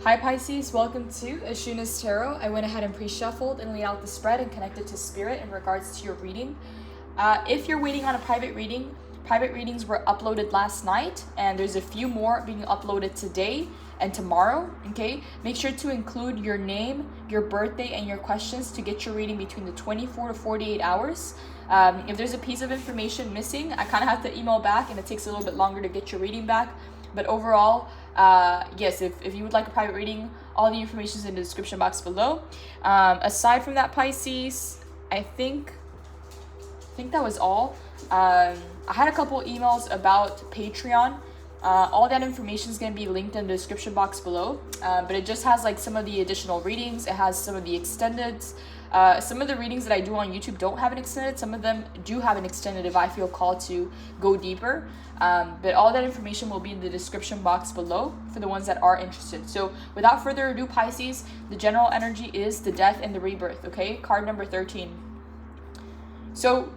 Hi Pisces, welcome to AshunasTarot. I went ahead and pre-shuffled and laid out the spread and connected to spirit in regards to your reading. If you're waiting on a private reading, private readings were uploaded last night and there's a few more being uploaded today and tomorrow, okay? Make sure to include your name, your birthday, and your questions to get your reading between the 24 to 48 hours. If there's a piece of information missing, I kind of have to email back and it takes a little bit longer to get your reading back. But overall, yes, if you would like a private reading, all the information is in the description box below. Aside from that, Pisces, I think that was all. I had a couple emails about Patreon. All that information is going to be linked in the description box below, but it just has like some of the additional readings. It has some of the extended. Some of the readings that I do on YouTube don't have an extended. Some of them do have an extended if I feel called to go deeper. But all that information will be in the description box below for the ones that are interested. So without further ado, Pisces, the general energy is the death and the rebirth, okay? Card number 13. So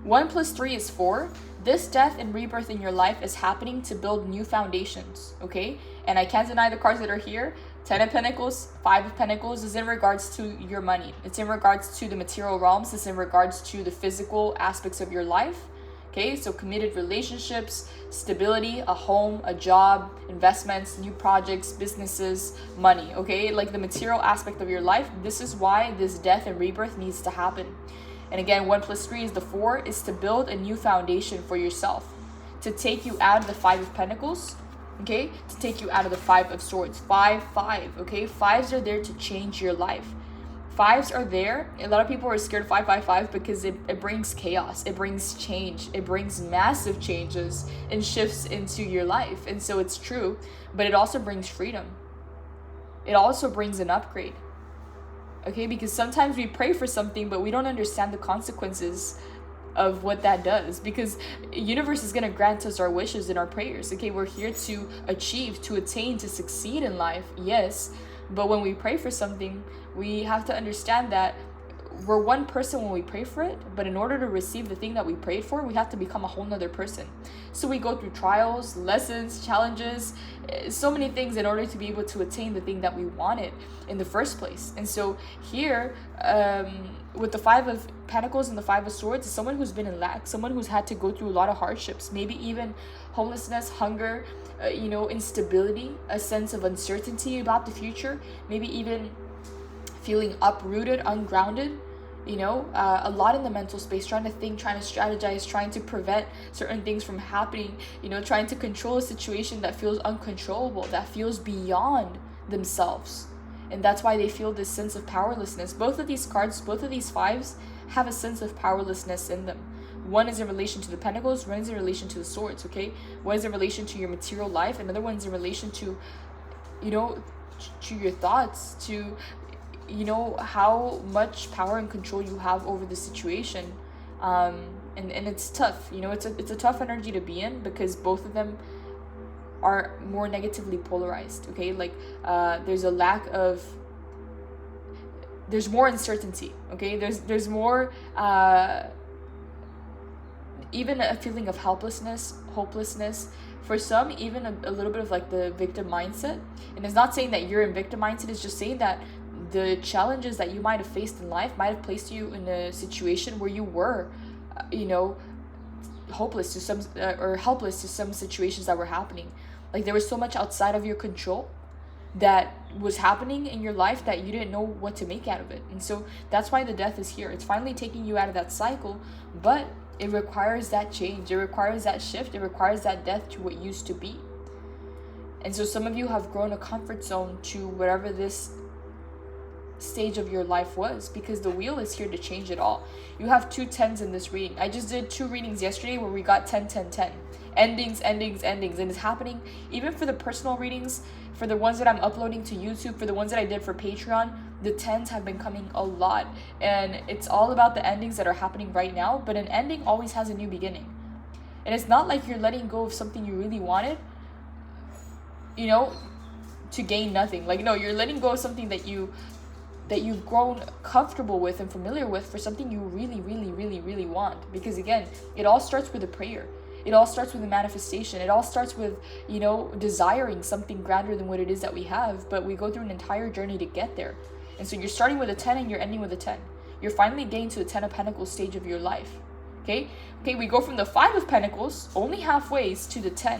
1 plus 3 is 4. This death and rebirth in your life is happening to build new foundations, okay? And I can't deny the cards that are here. 10 of Pentacles, 5 of Pentacles is in regards to your money. It's in regards to the material realms. It's in regards to the physical aspects of your life. Okay, so committed relationships, stability, a home, a job, investments, new projects, businesses, money. Okay, like the material aspect of your life. This is why this death and rebirth needs to happen. And again, 1 plus 3 is the 4, is to build a new foundation for yourself, to take you out of the 5 of Pentacles. Okay, to take you out of the 5 of Swords. 5, 5. Okay, 5s are there to change your life. 5s are there. A lot of people are scared of 555 because it brings chaos. It brings change. It brings massive changes and shifts into your life. And so it's true, but it also brings freedom. It also brings an upgrade. Okay, because sometimes we pray for something, but we don't understand the consequences of what that does, because universe is going to grant us our wishes and our prayers. Okay, we're here to achieve, to attain, to succeed in life, yes, but when we pray for something, we have to understand that we're one person when we pray for it, but in order to receive the thing that we prayed for, we have to become a whole nother person. So we go through trials, lessons, challenges, so many things in order to be able to attain the thing that we wanted in the first place. And so here, with the 5 of Pentacles and the 5 of Swords, is someone who's been in lack, someone who's had to go through a lot of hardships, maybe even homelessness, hunger, instability, a sense of uncertainty about the future, maybe even feeling uprooted, ungrounded, a lot in the mental space, trying to think, trying to strategize, trying to prevent certain things from happening, trying to control a situation that feels uncontrollable, that feels beyond themselves. And that's why they feel this sense of powerlessness. Both of these cards, both of these 5s have a sense of powerlessness in them. One is in relation to the Pentacles, one is in relation to the Swords, okay? One is in relation to your material life, another one's in relation to, to your thoughts, to how much power and control you have over the situation. And it's tough, it's a tough energy to be in, because both of them are more negatively polarized. Okay, like there's a lack of, there's more uncertainty. Okay, there's more even a feeling of helplessness, hopelessness. For some, even a little bit of like the victim mindset. And it's not saying that you're in victim mindset, it's just saying that the challenges that you might have faced in life might have placed you in a situation where you were, hopeless to some, or helpless to some situations that were happening. Like there was so much outside of your control that was happening in your life that you didn't know what to make out of it. And so that's why the death is here. It's finally taking you out of that cycle, but it requires that change. It requires that shift. It requires that death to what used to be. And so some of you have grown a comfort zone to whatever this stage of your life was, because the wheel is here to change it all. You have 2 10s in this reading. I just did 2 readings yesterday where we got 10 10 10 endings, and it's happening even for the personal readings, for the ones that I'm uploading to YouTube, for the ones that I did for Patreon. The 10s have been coming a lot, and it's all about the endings that are happening right now. But an ending always has a new beginning, and it's not like you're letting go of something you really wanted, to gain nothing. Like, no, you're letting go of something that you've grown comfortable with and familiar with for something you really, really, really, really want. Because again, it all starts with a prayer. It all starts with a manifestation. It all starts with, you know, desiring something grander than what it is that we have, but we go through an entire journey to get there. And so you're starting with a 10 and you're ending with a 10. You're finally getting to the 10 of Pentacles stage of your life. Okay, we go from the 5 of Pentacles, only halfway, to the 10,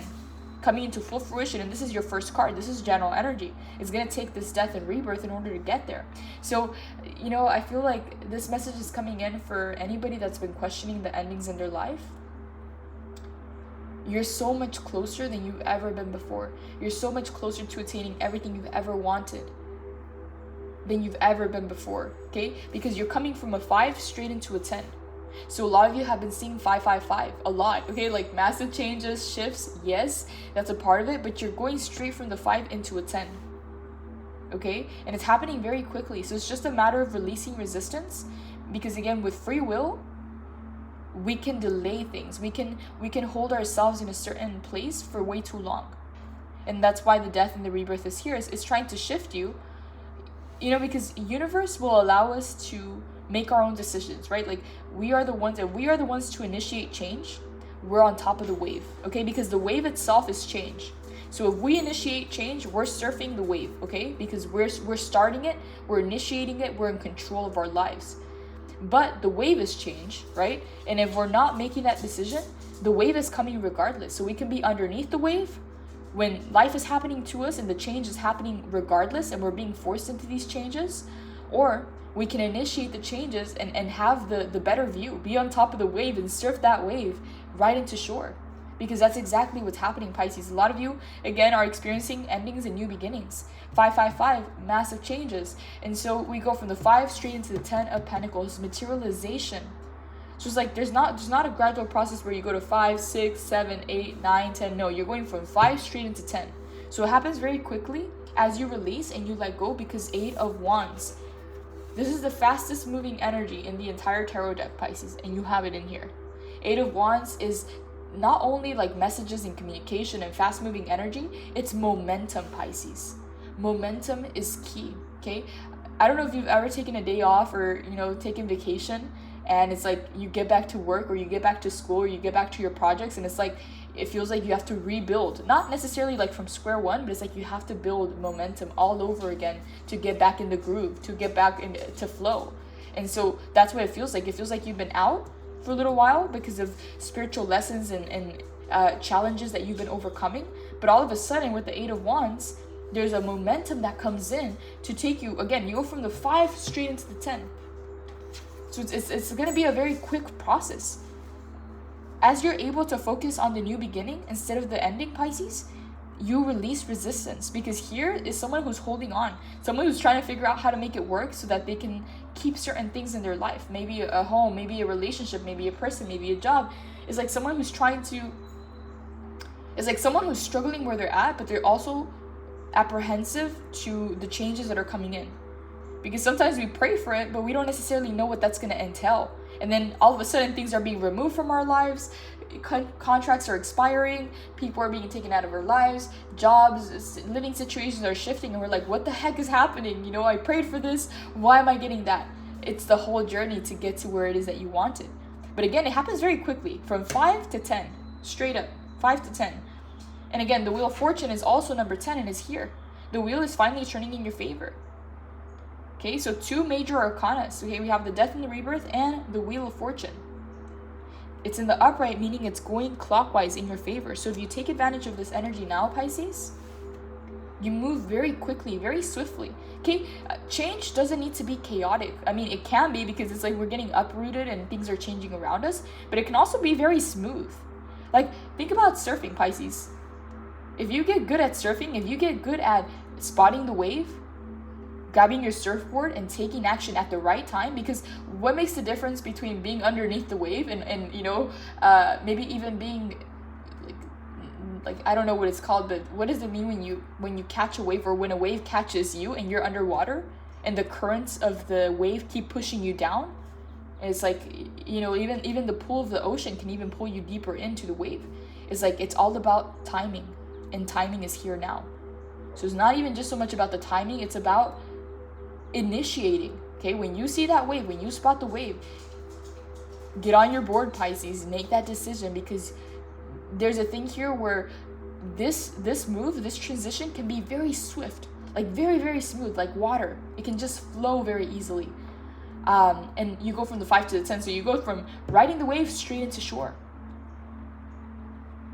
coming into full fruition. And this is your first card. This is general energy. It's going to take this death and rebirth in order to get there. So, you know, I feel like this message is coming in for anybody that's been questioning the endings in their life. You're so much closer than you've ever been before. You're so much closer to attaining everything you've ever wanted than you've ever been before, okay? Because you're coming from a 5 straight into a 10. So a lot of you have been seeing 555 a lot, okay? Like massive changes, shifts, yes, that's a part of it, but you're going straight from the 5 into a 10, okay? And it's happening very quickly. So it's just a matter of releasing resistance, because again, with free will, we can delay things. We can hold ourselves in a certain place for way too long. And that's why the death and the rebirth is here. It's trying to shift you, you know, because universe will allow us to make our own decisions, right? Like we are the ones to initiate change. We're on top of the wave, okay? Because the wave itself is change. So if we initiate change, we're surfing the wave, okay? Because we're starting it, we're initiating it, we're in control of our lives. But the wave is change, right? And if we're not making that decision, the wave is coming regardless. So we can be underneath the wave when life is happening to us and the change is happening regardless, and we're being forced into these changes, or we can initiate the changes and have the better view, be on top of the wave and surf that wave right into shore. Because that's exactly what's happening, Pisces. A lot of you, again, are experiencing endings and new beginnings. 555, massive changes. And so we go from the 5 straight into the 10 of Pentacles, materialization. So it's like there's not a gradual process where you go to 5, 6, 7, 8, 9, 10. No, you're going from 5 straight into 10. So it happens very quickly as you release and you let go, because 8 of Wands. This is the fastest moving energy in the entire tarot deck, Pisces, and you have it in here. 8 of Wands is not only like messages and communication and fast moving energy, it's momentum, Pisces. Momentum is key, okay? I don't know if you've ever taken a day off or, you know, taken vacation, and it's like you get back to work or you get back to school or you get back to your projects, and it's like it feels like you have to rebuild, not necessarily like from square one, but it's like you have to build momentum all over again to get back in the groove, to get back into flow. And so that's what it feels like. It feels like you've been out for a little while because of spiritual lessons and challenges that you've been overcoming, but all of a sudden with the 8 of Wands, there's a momentum that comes in to take you, again, you go from the 5 straight into the 10. So it's going to be a very quick process. As you're able to focus on the new beginning instead of the ending, Pisces, you release resistance, because here is someone who's holding on, someone who's trying to figure out how to make it work so that they can keep certain things in their life, maybe a home, maybe a relationship, maybe a person, maybe a job. It's like someone who's struggling where they're at, but they're also apprehensive to the changes that are coming in, because sometimes we pray for it, but we don't necessarily know what that's going to entail. And then all of a sudden things are being removed from our lives, contracts are expiring, people are being taken out of our lives, jobs, living situations are shifting, and we're like, what the heck is happening? You know, I prayed for this, why am I getting that? It's the whole journey to get to where it is that you wanted. But again, it happens very quickly, from 5 to 10, straight up, 5 to 10. And again, the Wheel of Fortune is also number 10 and is here. The wheel is finally turning in your favor. Okay, so 2 major arcanas. Okay, we have the Death and the Rebirth and the Wheel of Fortune. It's in the upright, meaning it's going clockwise in your favor. So if you take advantage of this energy now, Pisces, you move very quickly, very swiftly. Okay, change doesn't need to be chaotic. I mean, it can be, because it's like we're getting uprooted and things are changing around us, but it can also be very smooth. Like, think about surfing, Pisces. If you get good at surfing, if you get good at spotting the wave, grabbing your surfboard and taking action at the right time, because what makes the difference between being underneath the wave and you know, maybe even being like I don't know what it's called, but what does it mean when you catch a wave, or when a wave catches you and you're underwater and the currents of the wave keep pushing you down? And it's like, you know, even the pool of the ocean can even pull you deeper into the wave. It's like, it's all about timing, and timing is here now. So it's not even just so much about the timing, it's about initiating. Okay, when you see that wave, when you spot the wave, get on your board, Pisces, make that decision, because there's a thing here where this transition can be very swift, like very, very smooth, like water. It can just flow very easily. And you go from the 5 to the 10, so you go from riding the wave straight into shore.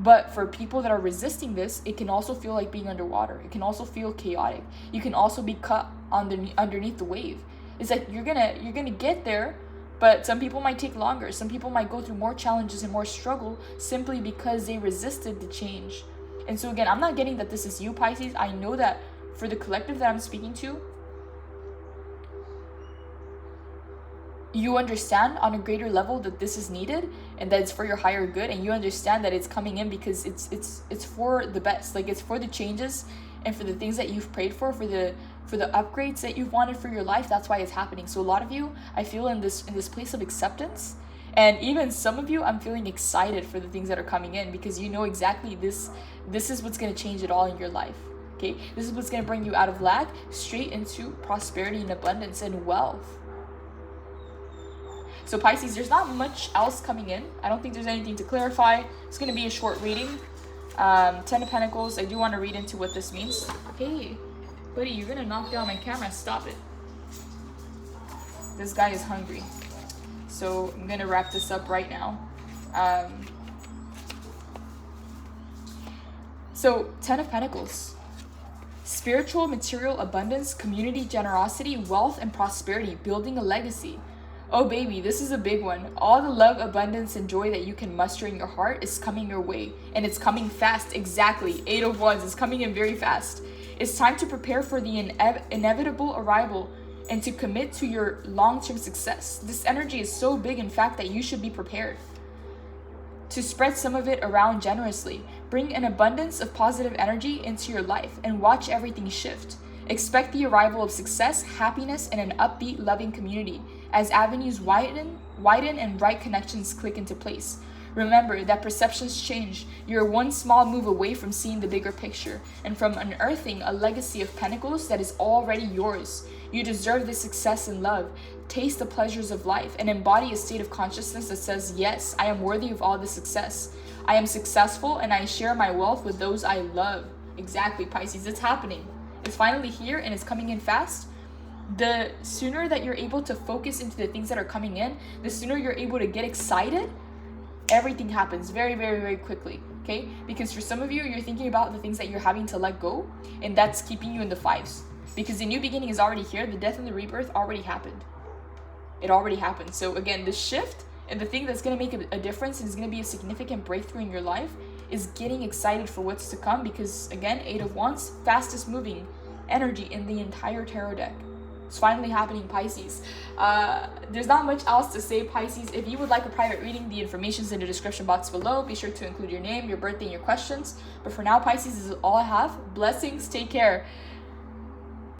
But for people that are resisting this, it can also feel like being underwater. It can also feel chaotic. You can also be cut underneath the wave. It's like you're gonna get there, but some people might take longer. Some people might go through more challenges and more struggle simply because they resisted the change. And so again, I'm not getting that this is you, Pisces. I know that for the collective that I'm speaking to, you understand on a greater level that this is needed and that it's for your higher good, and you understand that it's coming in because it's for the best. Like, it's for the changes and for the things that you've prayed for the upgrades that you've wanted for your life. That's why it's happening. So a lot of you, I feel in this place of acceptance, and even some of you, I'm feeling excited for the things that are coming in, because you know exactly this is what's going to change it all in your life. Okay, this is what's going to bring you out of lack straight into prosperity and abundance and wealth. So Pisces, there's not much else coming in. I don't think there's anything to clarify. It's going to be a short reading. 10 of Pentacles. I do want to read into what this means. Hey, buddy, you're going to knock down my camera. Stop it. This guy is hungry. So I'm going to wrap this up right now. So 10 of Pentacles. Spiritual, material abundance, community generosity, wealth, and prosperity. Building a legacy. Oh baby, this is a big one. All the love, abundance, and joy that you can muster in your heart is coming your way. And it's coming fast. Exactly. 8 of Wands is coming in very fast. It's time to prepare for the inevitable arrival and to commit to your long-term success. This energy is so big, in fact, that you should be prepared to spread some of it around generously. Bring an abundance of positive energy into your life and watch everything shift. Expect the arrival of success, happiness, and an upbeat, loving community as avenues widen and right connections click into place. Remember that perceptions change. You're one small move away from seeing the bigger picture and from unearthing a legacy of pentacles that is already yours. You deserve this success and love. Taste the pleasures of life and embody a state of consciousness that says, yes, I am worthy of all this success. I am successful and I share my wealth with those I love. Exactly, Pisces, it's happening. It's finally here and it's coming in fast. The sooner that you're able to focus into the things that are coming in, the sooner you're able to get excited, everything happens very, very, very quickly, okay? Because for some of you, you're thinking about the things that you're having to let go, and that's keeping you in the 5s. Because the new beginning is already here. The death and the rebirth already happened. It already happened. So again, the shift and the thing that's going to make a difference and is going to be a significant breakthrough in your life is getting excited for what's to come, because again, 8 of Wands, fastest moving energy in the entire tarot deck. It's finally happening, Pisces. There's not much else to say, Pisces. If you would like a private reading, the information's in the description box below. Be sure to include your name, your birthday, and your questions. But for now, Pisces, this is all I have. Blessings. Take care.